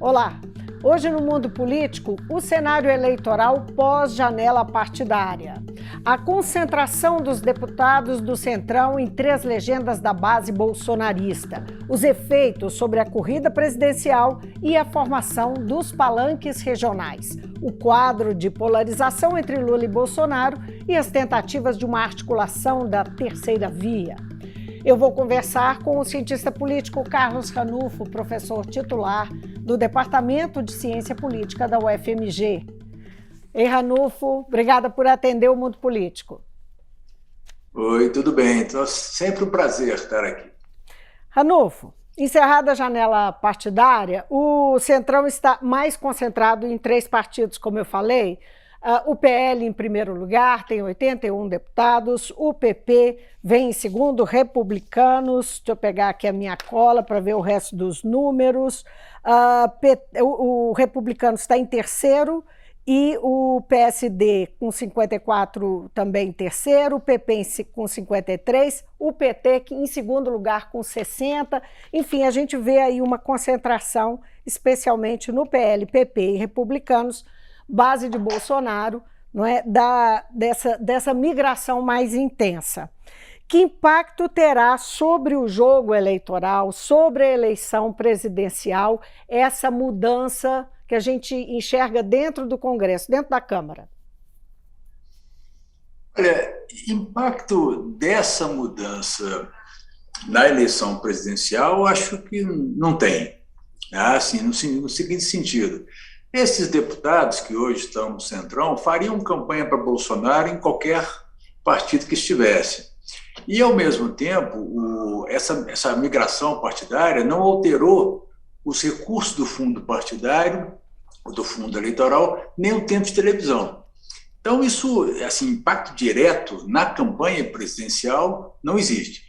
Olá! Hoje no mundo político, o cenário eleitoral pós-janela partidária. A concentração dos deputados do Centrão em 3 legendas da base bolsonarista, os efeitos sobre a corrida presidencial e a formação dos palanques regionais, o quadro de polarização entre Lula e Bolsonaro e as tentativas de uma articulação da terceira via. Eu vou conversar com o cientista político Carlos Ranulfo, professor titular do Departamento de Ciência Política da UFMG. Ei, Ranulfo, obrigada por atender o Mundo Político. Oi, tudo bem? Então, sempre um prazer estar aqui. Ranulfo, encerrada a janela partidária, o Centrão está mais concentrado em 3 partidos, como eu falei. O PL em primeiro lugar, tem 81 deputados, o PP vem em segundo, Republicanos, deixa eu pegar aqui a minha cola para ver o resto dos números, o Republicanos está em terceiro e o PSD com 54 também em terceiro, o PP com 53, o PT em segundo lugar com 60, enfim, a gente vê aí uma concentração, especialmente no PL, PP e Republicanos, base de Bolsonaro, não é, dessa migração mais intensa. Que impacto terá sobre o jogo eleitoral, sobre a eleição presidencial, essa mudança que a gente enxerga dentro do Congresso, dentro da Câmara? Olha, impacto dessa mudança na eleição presidencial, acho que não tem. Assim, no seguinte sentido, esses deputados que hoje estão no Centrão fariam campanha para Bolsonaro em qualquer partido que estivesse. E, ao mesmo tempo, essa migração partidária não alterou os recursos do fundo partidário, do fundo eleitoral, nem o tempo de televisão. Então, isso, assim, impacto direto na campanha presidencial não existe.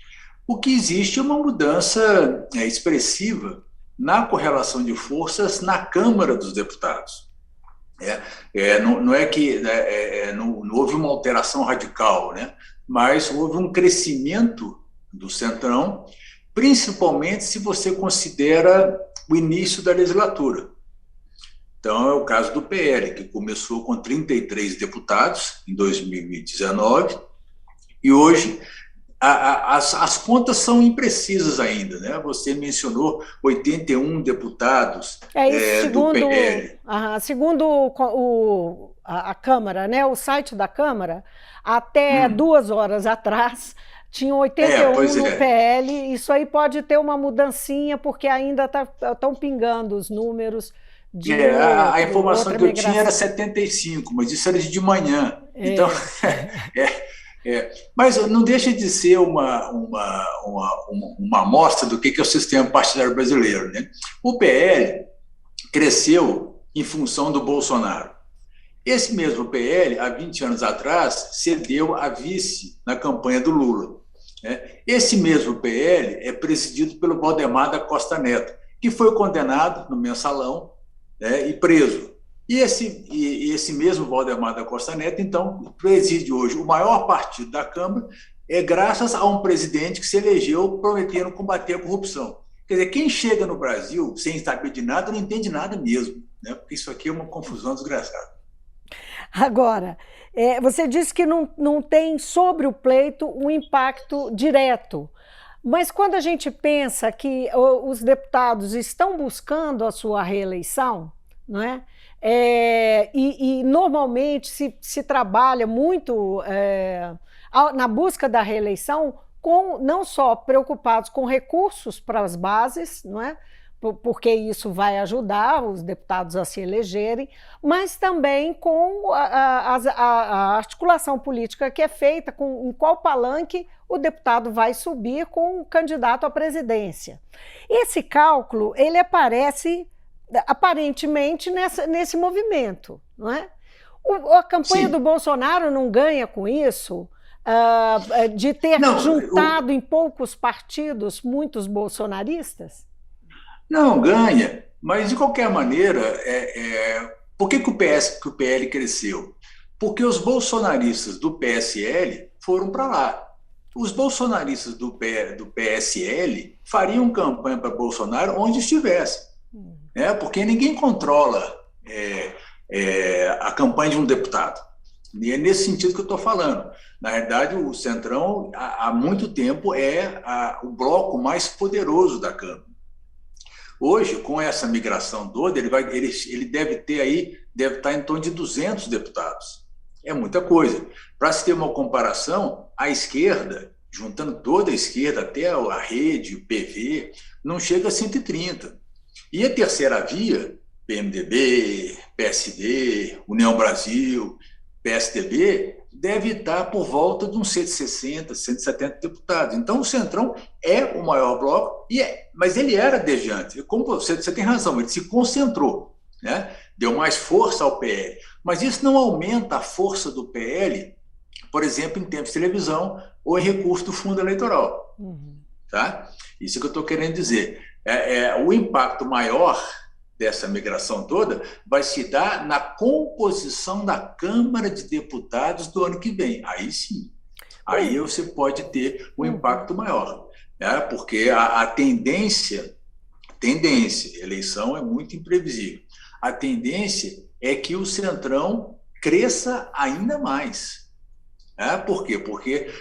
O que existe é uma mudança expressiva na correlação de forças na Câmara dos Deputados. Não é que não houve uma alteração radical, né? Mas houve um crescimento do Centrão, principalmente se você considera o início da legislatura. Então, é o caso do PL, que começou com 33 deputados em 2019, e hoje as contas são imprecisas ainda, né? Você mencionou 81 deputados do PL. Segundo a Câmara, né? O site da Câmara, até 2 horas atrás, tinham 81 no PL. Isso aí pode ter uma mudancinha, porque ainda estão pingando os números. A informação que eu tinha era 75, mas isso era de manhã. Então, mas não deixa de ser uma amostra do que é o sistema partidário brasileiro, né? O PL cresceu em função do Bolsonaro. Esse mesmo PL, há 20 anos atrás, cedeu a vice na campanha do Lula, né? Esse mesmo PL é presidido pelo Valdemar da Costa Neto, que foi condenado no Mensalão, né, e preso. E esse mesmo Valdemar da Costa Neto, então, preside hoje o maior partido da Câmara, graças a um presidente que se elegeu prometendo combater a corrupção. Quer dizer, quem chega no Brasil sem saber de nada, não entende nada mesmo, né? Porque isso aqui é uma confusão desgraçada. Agora, você disse que não tem sobre o pleito um impacto direto. Mas quando a gente pensa que os deputados estão buscando a sua reeleição, não é? E normalmente se trabalha muito na busca da reeleição, não só preocupados com recursos para as bases, não é? Porque isso vai ajudar os deputados a se elegerem, mas também com a articulação política que é feita, em qual palanque o deputado vai subir com o candidato à presidência. Esse cálculo, ele aparece aparentemente nesse movimento, não é? A campanha do Bolsonaro não ganha com isso, de ter juntado em poucos partidos muitos bolsonaristas? Não, ganha, mas de qualquer maneira, por que o PL cresceu? Porque os bolsonaristas do PSL foram para lá. Os bolsonaristas do PSL fariam campanha para Bolsonaro onde estivesse. né? Porque ninguém controla a campanha de um deputado. E é nesse sentido que eu estou falando. Na verdade, o Centrão, há muito tempo, o bloco mais poderoso da Câmara. Hoje, com essa migração toda, ele deve estar em torno de 200 deputados. É muita coisa. Para se ter uma comparação, a esquerda, juntando toda a esquerda, até a rede, o PV, não chega a 130. E a terceira via, PMDB, PSD, União Brasil, PSDB, deve estar por volta de uns 160, 170 deputados. Então, o Centrão é o maior bloco, mas ele era desde antes. Como você tem razão, ele se concentrou, né? Deu mais força ao PL. Mas isso não aumenta a força do PL, por exemplo, em tempos de televisão ou em recurso do fundo eleitoral. Tá? Isso que eu estou querendo dizer. O impacto maior dessa migração toda vai se dar na composição da Câmara de Deputados do ano que vem. Aí sim, aí você pode ter um impacto maior, né? Porque a tendência, eleição é muito imprevisível, a tendência é que o Centrão cresça ainda mais. Por quê? Porque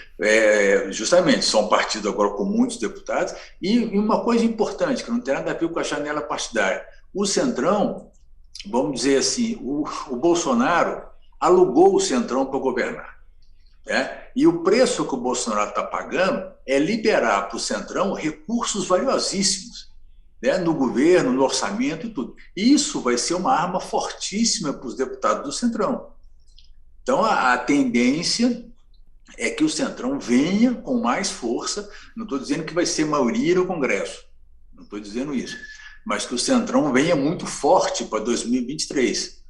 justamente são partidos agora com muitos deputados, e uma coisa importante, que não tem nada a ver com a janela partidária, o Centrão, vamos dizer assim, o Bolsonaro alugou o Centrão para governar. Né? E o preço que o Bolsonaro está pagando é liberar para o Centrão recursos valiosíssimos, né? No governo, no orçamento e tudo. Isso vai ser uma arma fortíssima para os deputados do Centrão. Então, a tendência é que o Centrão venha com mais força. Não estou dizendo que vai ser maioria no Congresso, não estou dizendo isso, mas que o Centrão venha muito forte para 2023.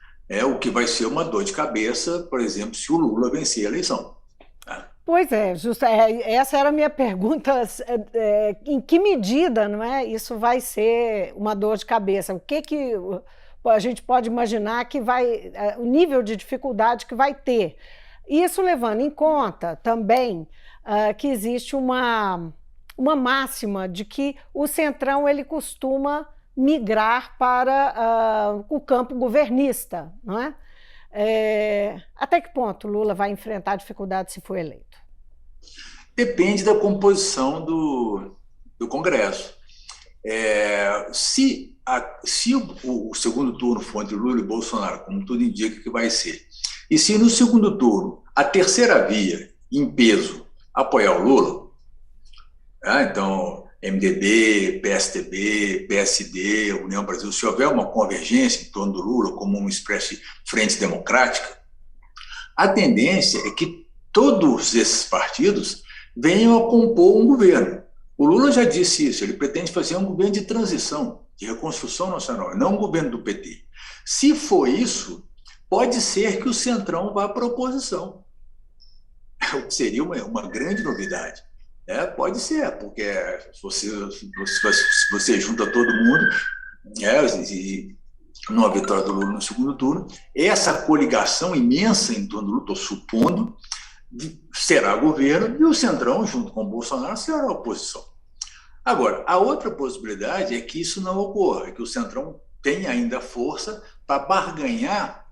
O que vai ser uma dor de cabeça, por exemplo, se o Lula vencer a eleição. Pois é, essa era a minha pergunta, em que medida, não é, isso vai ser uma dor de cabeça? O que a gente pode imaginar que o nível de dificuldade que vai ter? Isso levando em conta também que existe uma máxima de que o Centrão ele costuma migrar para o campo governista, não é? Até que ponto Lula vai enfrentar dificuldade se for eleito? Depende da composição do Congresso. Se o segundo turno for entre Lula e Bolsonaro, como tudo indica que vai ser, e se no segundo turno a terceira via, em peso, apoiar o Lula, então MDB, PSDB, PSD, União Brasil, se houver uma convergência em torno do Lula como uma espécie de frente democrática, a tendência é que todos esses partidos venham a compor um governo. O Lula já disse isso, ele pretende fazer um governo de transição, de reconstrução nacional, não um governo do PT. Se for isso, pode ser que o Centrão vá para a oposição, o que seria uma grande novidade. Pode ser, porque se você junta todo mundo, e numa vitória do Lula no segundo turno, essa coligação imensa em torno do Lula, estou supondo, será governo, e o Centrão, junto com o Bolsonaro, será a oposição. Agora, a outra possibilidade é que isso não ocorra, é que o Centrão tenha ainda força para barganhar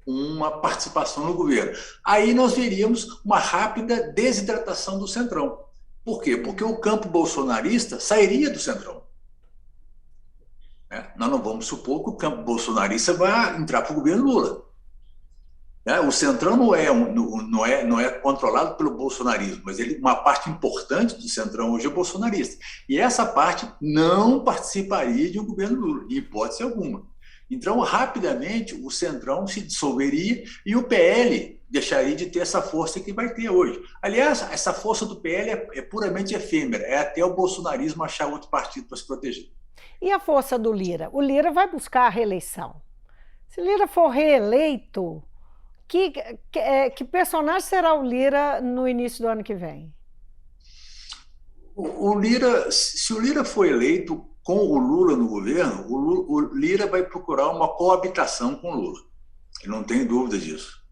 uma participação no governo. Aí nós veríamos uma rápida desidratação do Centrão. Por quê? Porque o campo bolsonarista sairia do Centrão. Nós não vamos supor que o campo bolsonarista vai entrar para o governo Lula. O Centrão não é controlado pelo bolsonarismo, mas uma parte importante do Centrão hoje é bolsonarista. E essa parte não participaria de um governo Lula, em hipótese alguma. Então, rapidamente, o Centrão se dissolveria e o PL deixaria de ter essa força que vai ter hoje. Aliás, essa força do PL é puramente efêmera, é até o bolsonarismo achar outro partido para se proteger. E a força do Lira? O Lira vai buscar a reeleição. Se Lira for reeleito, que personagem será o Lira no início do ano que vem? O Lira, se o Lira for eleito com o Lula no governo, o Lira vai procurar uma coabitação com o Lula. Eu não tenho dúvida disso.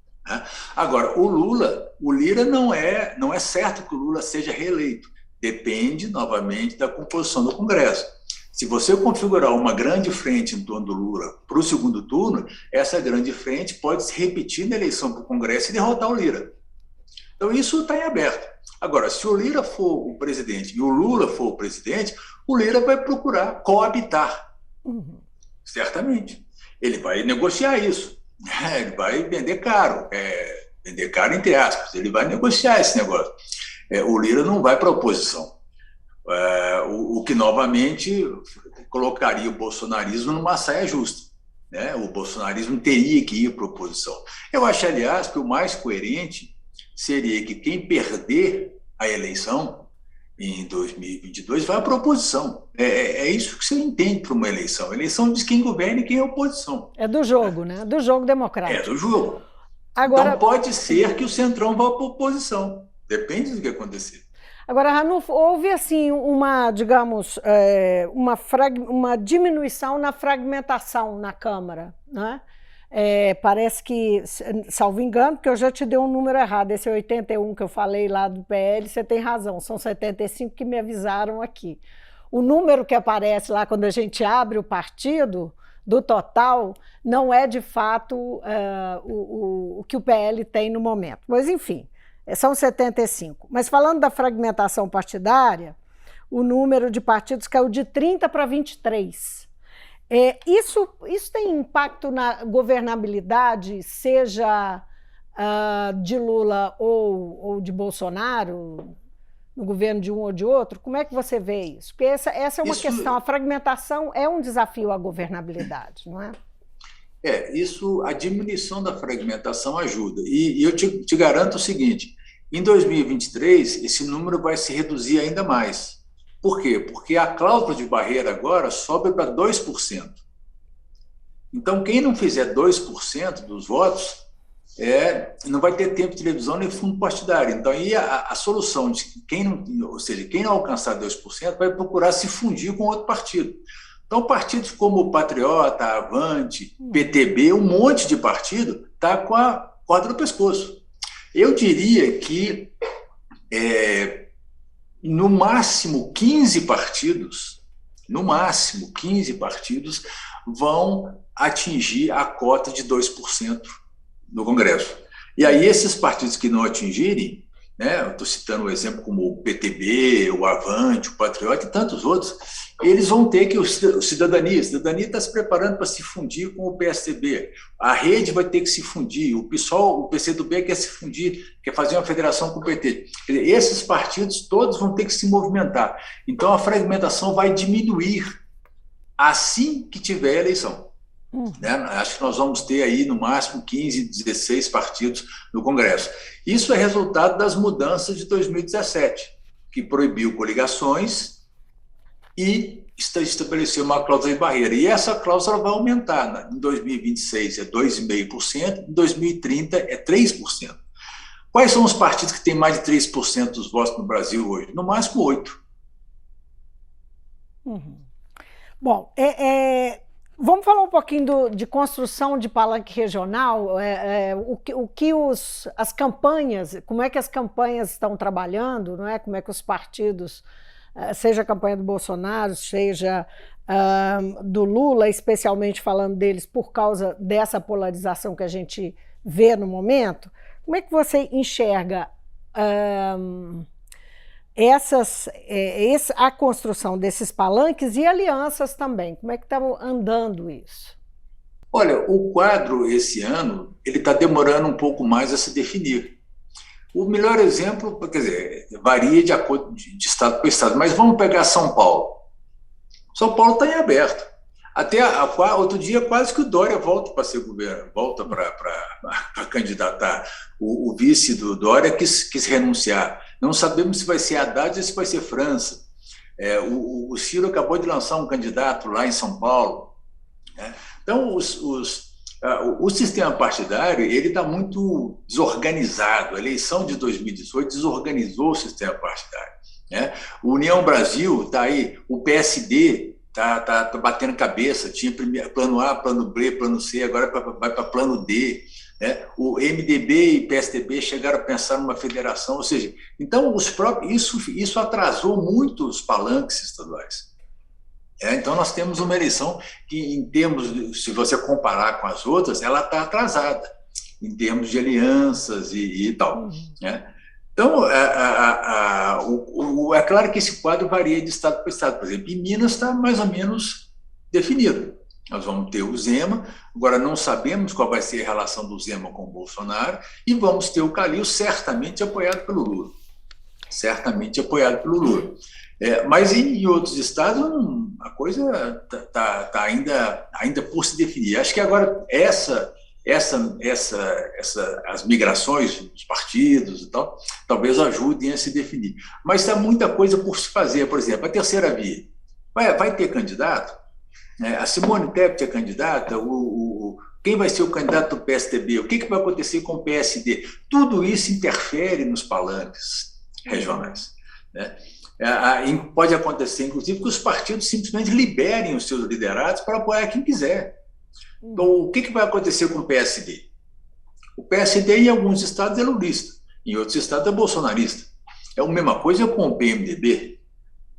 Agora, o Lira não é certo que o Lula seja reeleito. Depende, novamente, da composição do Congresso. Se você configurar uma grande frente em torno do Lula para o segundo turno, essa grande frente pode se repetir na eleição para o Congresso e derrotar o Lira. Então, isso está em aberto. Agora, se o Lira for o presidente e o Lula for o presidente, o Lira vai procurar coabitar. Certamente. Ele vai negociar isso. Ele vai vender caro. Vender caro entre aspas. Ele vai negociar esse negócio. O Lira não vai para a oposição. O que, novamente, colocaria o bolsonarismo numa saia justa. Né? O bolsonarismo teria que ir para a oposição. Eu acho, aliás, que o mais coerente seria que quem perder a eleição em 2022 vai para a oposição. É isso que você entende para uma eleição. A eleição diz quem governa e quem é oposição. É do jogo, né? Do jogo democrático. É do jogo. Agora, então pode ser que o Centrão vá para a oposição. Depende do que acontecer. Agora, Ranulfo, houve assim uma, digamos, uma diminuição na fragmentação na Câmara, né? Parece que, salvo engano, porque eu já te dei um número errado, esse 81 que eu falei lá do PL, você tem razão, são 75 que me avisaram aqui. O número que aparece lá quando a gente abre o partido, do total, não é de fato o que o PL tem no momento. Mas, enfim, são 75. Mas falando da fragmentação partidária, o número de partidos caiu de 30 para 23. Isso tem impacto na governabilidade, seja de Lula ou de Bolsonaro, no governo de um ou de outro? Como é que você vê isso? Porque essa é uma questão, a fragmentação é um desafio à governabilidade, não é? A diminuição da fragmentação ajuda. E eu te garanto o seguinte, em 2023, esse número vai se reduzir ainda mais. Por quê? Porque a cláusula de barreira agora sobe para 2%. Então, quem não fizer 2% dos votos não vai ter tempo de televisão nem fundo partidário. Então, aí a solução de quem não alcançar 2% vai procurar se fundir com outro partido. Então, partidos como o Patriota, Avante, PTB, um monte de partido está com a corda no pescoço. Eu diria que no máximo 15 partidos vão atingir a cota de 2% no Congresso. E aí esses partidos que não atingirem, né, eu estou citando um exemplo como o PTB, o Avante, o Patriota e tantos outros, eles vão ter que, a cidadania está se preparando para se fundir com o PSDB, a Rede vai ter que se fundir, o PSOL, o PCdoB quer se fundir, quer fazer uma federação com o PT. Quer dizer, esses partidos todos vão ter que se movimentar. Então a fragmentação vai diminuir assim que tiver a eleição. Né? Acho que nós vamos ter aí no máximo 15, 16 partidos no Congresso. Isso é resultado das mudanças de 2017, que proibiu coligações e estabeleceu uma cláusula de barreira. E essa cláusula vai aumentar. Em 2026 é 2,5%, em 2030 é 3%. Quais são os partidos que têm mais de 3% dos votos no Brasil hoje? No máximo 8%. Bom, vamos falar um pouquinho de construção de palanque regional, as campanhas, como é que as campanhas estão trabalhando, não é? Como é que os partidos, seja a campanha do Bolsonaro, seja do Lula, especialmente falando deles por causa dessa polarização que a gente vê no momento, como é que você enxerga a construção desses palanques e alianças também? Como é que está andando isso? Olha, o quadro esse ano ele está demorando um pouco mais a se definir. O melhor exemplo, quer dizer, varia de acordo de estado para estado, mas vamos pegar São Paulo. São Paulo está em aberto. Até outro dia quase que o Dória volta para ser governo, volta para candidatar. O vice do Dória quis renunciar. Não sabemos se vai ser Haddad ou se vai ser França. O Ciro acabou de lançar um candidato lá em São Paulo. Né? Então, o sistema partidário ele está muito desorganizado. A eleição de 2018 desorganizou o sistema partidário. Né? O União Brasil está aí, o PSD está batendo cabeça, tinha plano A, plano B, plano C, agora vai para plano D. Né? O MDB e PSDB chegaram a pensar numa federação, ou seja, então isso atrasou muito os palanques estaduais. Então, nós temos uma eleição que, em termos, se você comparar com as outras, ela está atrasada, em termos de alianças e tal. Né? Então, é claro que esse quadro varia de estado para estado. Por exemplo, em Minas está mais ou menos definido. Nós vamos ter o Zema, agora não sabemos qual vai ser a relação do Zema com o Bolsonaro, e vamos ter o Calil certamente apoiado pelo Lula. Certamente apoiado pelo Lula. Mas em outros estados a coisa está ainda por se definir. Acho que agora as migrações dos partidos e tal, talvez ajudem a se definir. Mas está muita coisa por se fazer. Por exemplo, a terceira via. Vai ter candidato? A Simone Tebet é candidata? Quem vai ser o candidato do PSDB? O que vai acontecer com o PSD? Tudo isso interfere nos palanques regionais. Né? Pode acontecer, inclusive, que os partidos simplesmente liberem os seus liderados para apoiar quem quiser. Então, o que vai acontecer com o PSD? O PSD, em alguns estados, é lulista, em outros estados, é bolsonarista. É a mesma coisa com o PMDB,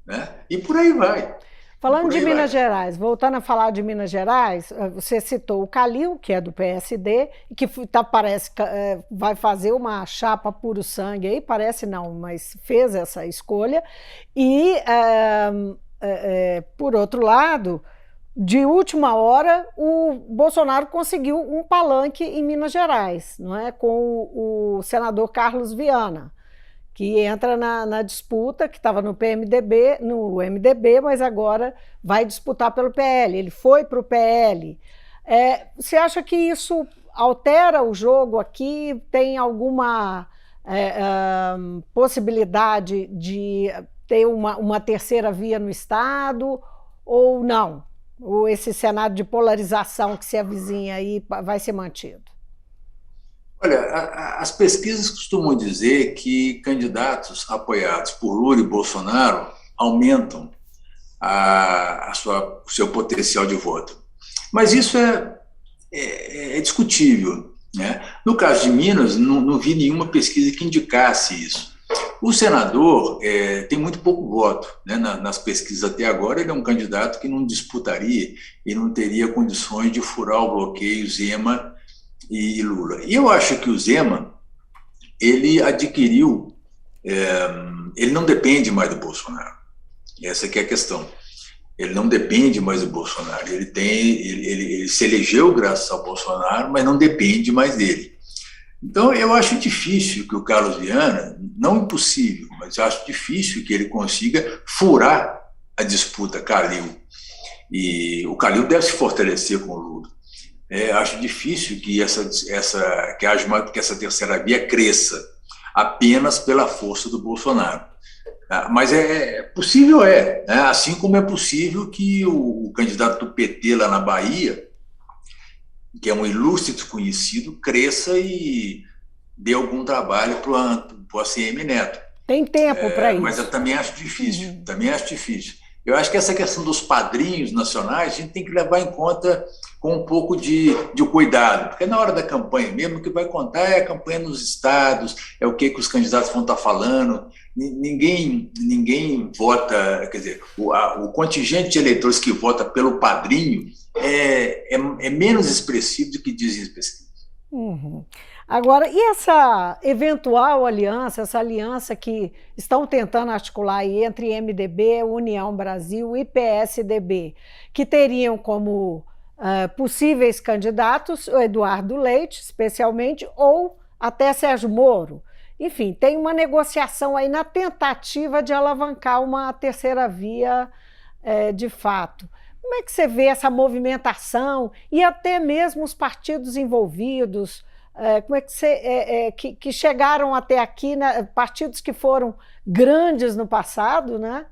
né? E por aí vai. Falando de Minas Gerais, voltando a falar de Minas Gerais, você citou o Calil, que é do PSD, e que parece que vai fazer uma chapa puro sangue aí, parece não, mas fez essa escolha. E, por outro lado, de última hora, o Bolsonaro conseguiu um palanque em Minas Gerais, não é? Com o senador Carlos Viana, que entra na disputa, que estava no MDB, mas agora vai disputar pelo PL. Ele foi para o PL. Você acha que isso altera o jogo aqui? Tem alguma possibilidade de ter uma terceira via no Estado ou não? Ou esse cenário de polarização que se avizinha aí vai ser mantido? Olha, as pesquisas costumam dizer que candidatos apoiados por Lula e Bolsonaro aumentam o seu potencial de voto. Mas isso é discutível. Né? No caso de Minas, não vi nenhuma pesquisa que indicasse isso. O senador tem muito pouco voto. Né? Nas pesquisas até agora, ele é um candidato que não disputaria e não teria condições de furar o bloqueio Zema e Lula. E eu acho que o Zema, ele adquiriu, ele não depende mais do Bolsonaro. Essa que é a questão. Ele não depende mais do Bolsonaro. Ele se elegeu graças ao Bolsonaro, mas não depende mais dele. Então, eu acho difícil que o Carlos Viana, não impossível, mas acho difícil que ele consiga furar a disputa Calil. E o Calil deve se fortalecer com o Lula. Acho difícil que essa terceira via cresça apenas pela força do Bolsonaro. Mas possível né? Assim como é possível que o candidato do PT lá na Bahia, que é um ilustre desconhecido, cresça e dê algum trabalho para o ACM Neto. Tem tempo para isso. Mas eu também acho difícil, Eu acho que essa questão dos padrinhos nacionais a gente tem que levar em conta com um pouco de cuidado, porque na hora da campanha mesmo, o que vai contar é a campanha nos estados, é o que os candidatos vão estar falando. Ninguém vota, quer dizer, o contingente de eleitores que vota pelo padrinho é menos expressivo do que dizem as pesquisas. Uhum. Agora, e essa eventual aliança, essa aliança que estão tentando articular aí entre MDB, União Brasil e PSDB, que teriam como possíveis candidatos o Eduardo Leite, especialmente, ou até Sérgio Moro. Enfim, tem uma negociação aí na tentativa de alavancar uma terceira via de fato. Como é que você vê essa movimentação e até mesmo os partidos envolvidos? Como é que você que chegaram até aqui, né, partidos que foram grandes no passado, né,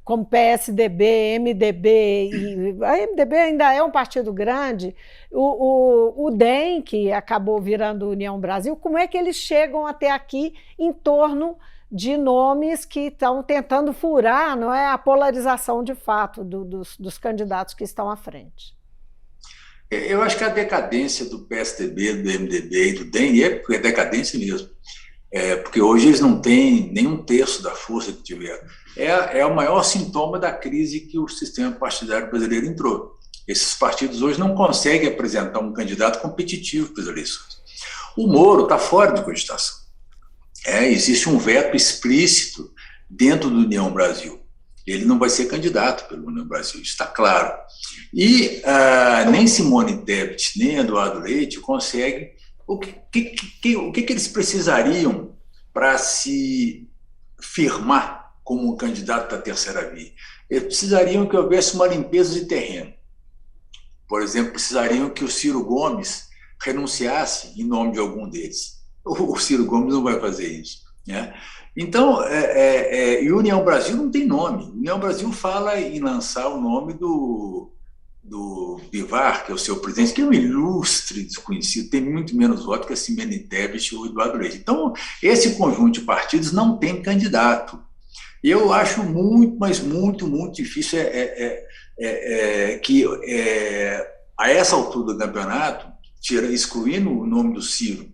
como PSDB, MDB, e a MDB ainda é um partido grande, o DEM, que acabou virando União Brasil, como é que eles chegam até aqui em torno de nomes que estão tentando furar, não é, a polarização de fato dos candidatos que estão à frente? Eu acho que a decadência do PSDB, do MDB e do DEM é decadência mesmo. porque hoje eles não têm nem um terço da força que tiveram. É o maior sintoma da crise que o sistema partidário brasileiro entrou. Esses partidos hoje não conseguem apresentar um candidato competitivo para as eleições. O Moro está fora de cogitação. Existe um veto explícito dentro do União Brasil. Ele não vai ser candidato pelo União Brasil, está claro. E nem Simone Tebet, nem Eduardo Leite conseguem. O que eles precisariam para se firmar como um candidato da terceira via? Eles precisariam que houvesse uma limpeza de terreno. Por exemplo, precisariam que o Ciro Gomes renunciasse em nome de algum deles. O Ciro Gomes não vai fazer isso, né? Então, e União Brasil não tem nome. União Brasil fala em lançar o nome do Bivar, que é o seu presidente, que é um ilustre desconhecido, tem muito menos votos que a Simone Tebet ou o Eduardo Leite. Então, esse conjunto de partidos não tem candidato. E eu acho muito, mas muito, muito difícil que, a essa altura do campeonato, excluindo o nome do Ciro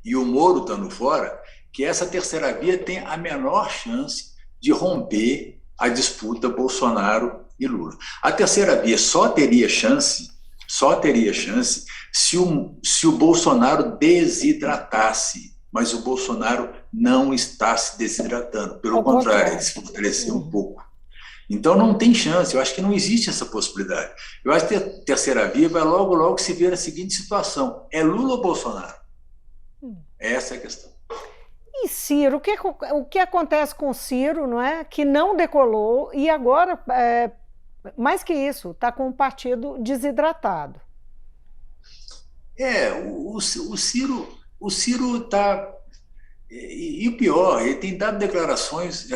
e o Moro estando fora, que essa terceira via tem a menor chance de romper a disputa Bolsonaro e Lula. A terceira via só teria chance se o Bolsonaro desidratasse, mas o Bolsonaro não está se desidratando, pelo contrário, ele se fortaleceu um pouco. Então não tem chance, eu acho que não existe essa possibilidade. Eu acho que a terceira via vai logo, logo se ver na seguinte situação: é Lula ou Bolsonaro? Essa é a questão. E Ciro, o que acontece com Ciro, não é? Que não decolou e agora, mais que isso, está com o partido desidratado. O Ciro está... E o pior, ele tem dado declarações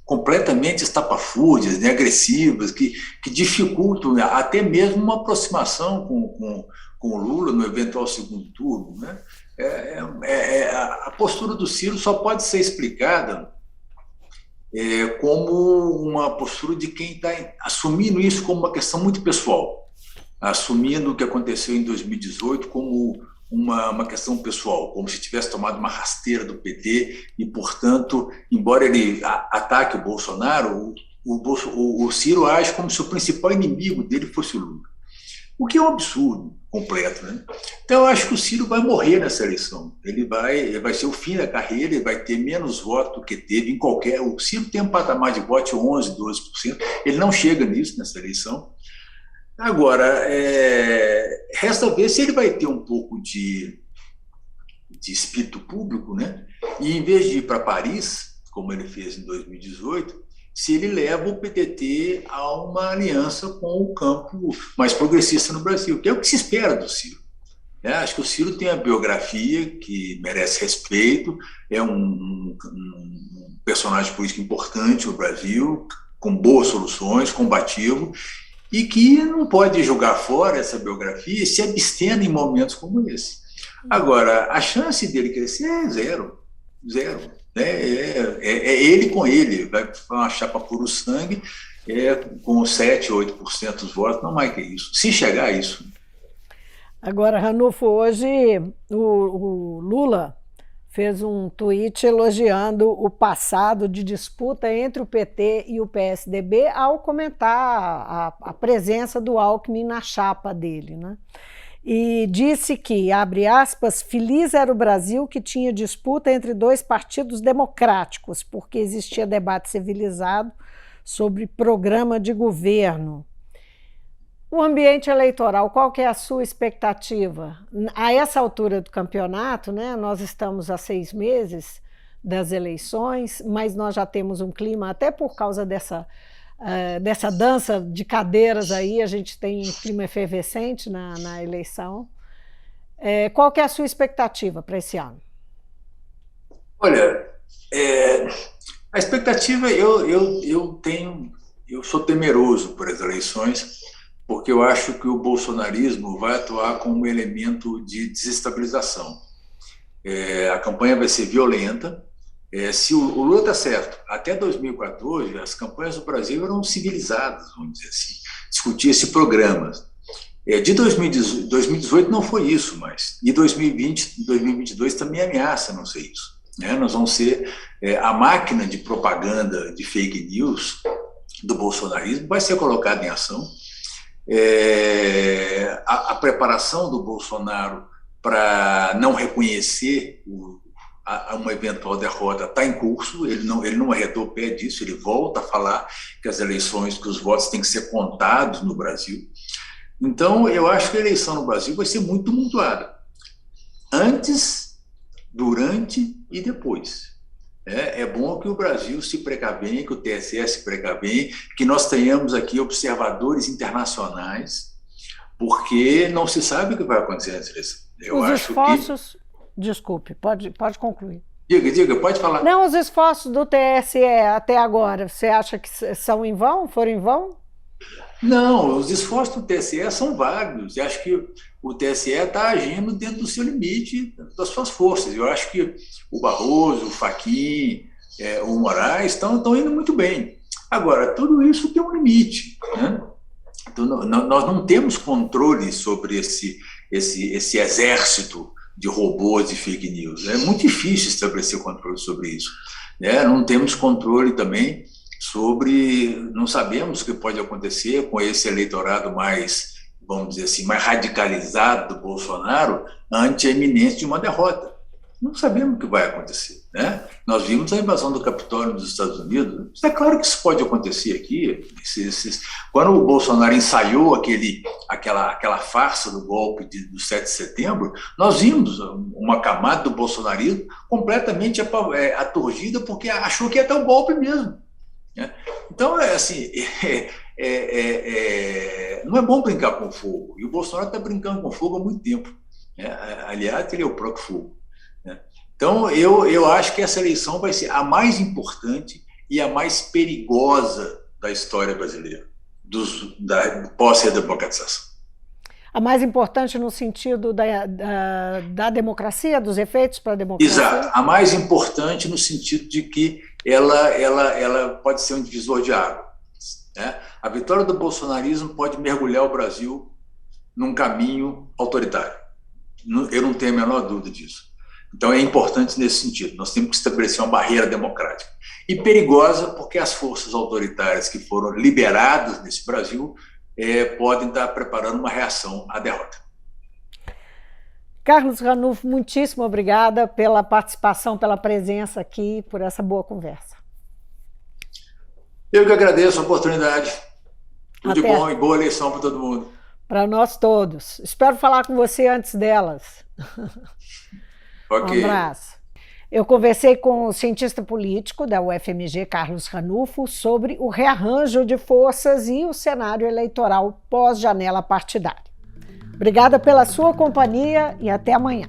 completamente estapafúrdias, né, agressivas, que dificultam até mesmo uma aproximação com o Lula no eventual segundo turno, né? A postura do Ciro só pode ser explicada como uma postura de quem está assumindo isso como uma questão muito pessoal, assumindo o que aconteceu em 2018 como uma questão pessoal, como se tivesse tomado uma rasteira do PT e, portanto, embora ele ataque o Bolsonaro, o Ciro age como se o principal inimigo dele fosse o Lula. O que é um absurdo completo, né? Então, eu acho que o Ciro vai morrer nessa eleição. Ele vai ser o fim da carreira, ele vai ter menos votos do que teve em qualquer... O Ciro tem um patamar de voto de 11%, 12%. Ele não chega nisso nessa eleição. Agora, resta ver se ele vai ter um pouco de espírito público, né? E, em vez de ir para Paris, como ele fez em 2018, se ele leva o PDT a uma aliança com o campo mais progressista no Brasil, que é o que se espera do Ciro. Acho que o Ciro tem a biografia que merece respeito, é um personagem político importante no Brasil, com boas soluções, combativo, e que não pode jogar fora essa biografia e se abstendo em momentos como esse. Agora, a chance dele crescer é zero. Ele com ele, vai uma chapa puro sangue, com 7%, 8% dos votos, não mais que isso, se chegar a isso. Agora, Ranulfo, hoje o Lula fez um tweet elogiando o passado de disputa entre o PT e o PSDB ao comentar a presença do Alckmin na chapa dele, né? E disse que, abre aspas, feliz era o Brasil que tinha disputa entre dois partidos democráticos, porque existia debate civilizado sobre programa de governo. O ambiente eleitoral, qual que é a sua expectativa? A essa altura do campeonato, né, nós estamos há 6 meses das eleições, mas nós já temos um clima, até por causa dessa dança de cadeiras aí, a gente tem um clima efervescente na eleição. Qual que é a sua expectativa para esse ano? Olha, a expectativa, eu sou temeroso por as eleições, porque eu acho que o bolsonarismo vai atuar como um elemento de desestabilização. A campanha vai ser violenta. Se o Lula está certo, até 2014, as campanhas do Brasil eram civilizadas, vamos dizer assim, discutia-se programas. De 2018 não foi isso mais, e 2020, 2022 também ameaça não ser isso. né? Nós vamos ser a máquina de propaganda de fake news do bolsonarismo vai ser colocada em ação. A preparação do Bolsonaro para não reconhecer uma eventual derrota está em curso, ele não arredou o pé disso, ele volta a falar que as eleições, que os votos têm que ser contados no Brasil. Então, eu acho que a eleição no Brasil vai ser muito tumultuada, antes, durante e depois. É bom que o Brasil se precavenha, que o TSE se precavenha, que nós tenhamos aqui observadores internacionais, porque não se sabe o que vai acontecer nessa eleição. Os esforços... Desculpe, pode concluir. Diga, pode falar. Não, os esforços do TSE até agora, você acha que são em vão? Foram em vão? Não, os esforços do TSE são válidos. Eu acho que o TSE está agindo dentro do seu limite, das suas forças. Eu acho que o Barroso, o Fachin, o Moraes estão indo muito bem. Agora, tudo isso tem um limite, né? Então, nós não temos controle sobre esse exército de robôs e fake news. É muito difícil estabelecer controle sobre isso, né? Não temos controle também não sabemos o que pode acontecer com esse eleitorado mais, vamos dizer assim, mais radicalizado do Bolsonaro ante a iminência de uma derrota. Não sabemos o que vai acontecer, né? Nós vimos a invasão do Capitólio nos Estados Unidos. É claro que isso pode acontecer aqui. Quando o Bolsonaro ensaiou aquela farsa do golpe do 7 de setembro, nós vimos uma camada do bolsonarismo completamente aturgida porque achou que ia ter um golpe mesmo. Então, assim, não é bom brincar com fogo. E o Bolsonaro está brincando com fogo há muito tempo. Aliás, ele é o próprio fogo. Então, eu acho que essa eleição vai ser a mais importante e a mais perigosa da história brasileira, pós-redemocratização. A mais importante no sentido da democracia, dos efeitos para a democracia? Exato. A mais importante no sentido de que ela pode ser um divisor de água, né? A vitória do bolsonarismo pode mergulhar o Brasil num caminho autoritário. Eu não tenho a menor dúvida disso. Então, é importante nesse sentido. Nós temos que estabelecer uma barreira democrática. E perigosa porque as forças autoritárias que foram liberadas nesse Brasil podem estar preparando uma reação à derrota. Carlos Ranouf, muitíssimo obrigada pela participação, pela presença aqui, por essa boa conversa. Eu que agradeço a oportunidade. Tudo de bom e boa eleição para todo mundo. Para nós todos. Espero falar com você antes delas. Okay. Um abraço. Eu conversei com o cientista político da UFMG, Carlos Ranouf, sobre o rearranjo de forças e o cenário eleitoral pós-janela partidária. Obrigada pela sua companhia e até amanhã.